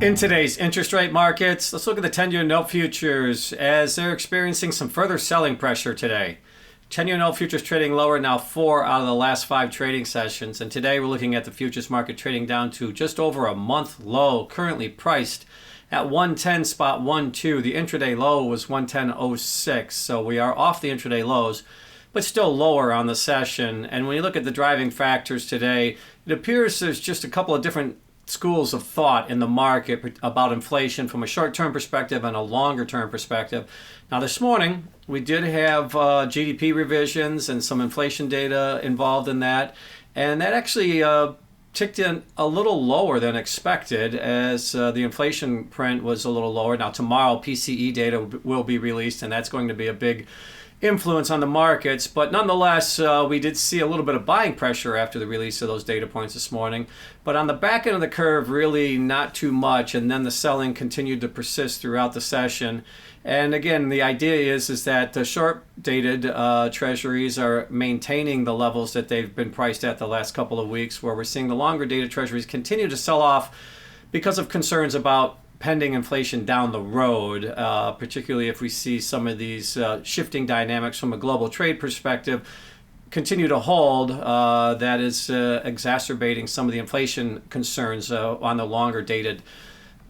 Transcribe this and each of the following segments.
In today's interest rate markets, let's look at the 10-year note futures as they're experiencing some further selling pressure today. 10-year note futures trading lower now 4 out of the last 5 trading sessions, and today we're looking at the futures market trading down to just over a month low, currently priced at 110.12. The intraday low was 110.06, so we are off the intraday lows, but still lower on the session. And when you look at the driving factors today, it appears there's just a couple of different schools of thought in the market about inflation from a short-term perspective and a longer-term perspective. Now this morning we did have GDP revisions and some inflation data involved in that, and that actually ticked in a little lower than expected as the inflation print was a little lower. Now tomorrow PCE data will be released, and that's going to be a big influence on the markets, but nonetheless we did see a little bit of buying pressure after the release of those data points this morning, but on the back end of the curve really not too much, and then the selling continued to persist throughout the session. And again, the idea is that the short dated treasuries are maintaining the levels that they've been priced at the last couple of weeks, where we're seeing the longer dated treasuries continue to sell off because of concerns about pending inflation down the road, particularly if we see some of these shifting dynamics from a global trade perspective continue to hold. That is exacerbating some of the inflation concerns on the longer dated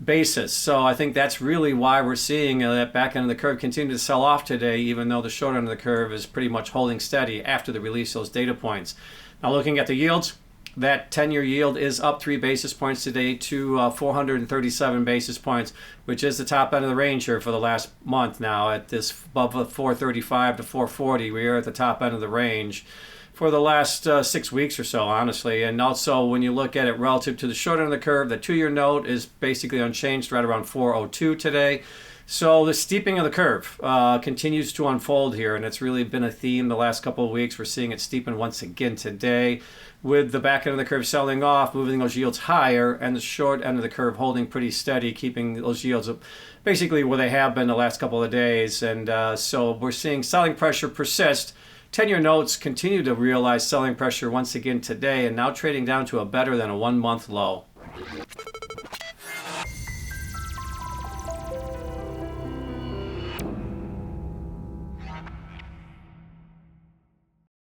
basis. So I think that's really why we're seeing that back end of the curve continue to sell off today, even though the short end of the curve is pretty much holding steady after the release of those data points. Now looking at the yields, that 10-year yield is up 3 basis points today to 437 basis points, which is the top end of the range here for the last month now at this above 435 to 440. We are at the top end of the range for the last 6 weeks or so, honestly. And also when you look at it relative to the short end of the curve, the 2-year note is basically unchanged right around 402 today. So the steepening of the curve continues to unfold here, and it's really been a theme the last couple of weeks. We're seeing it steepen once again today, with the back end of the curve selling off, moving those yields higher, and the short end of the curve holding pretty steady, keeping those yields basically where they have been the last couple of days. And so we're seeing selling pressure persist. 10-year notes continue to realize selling pressure once again today, and now trading down to a better than a 1-month low.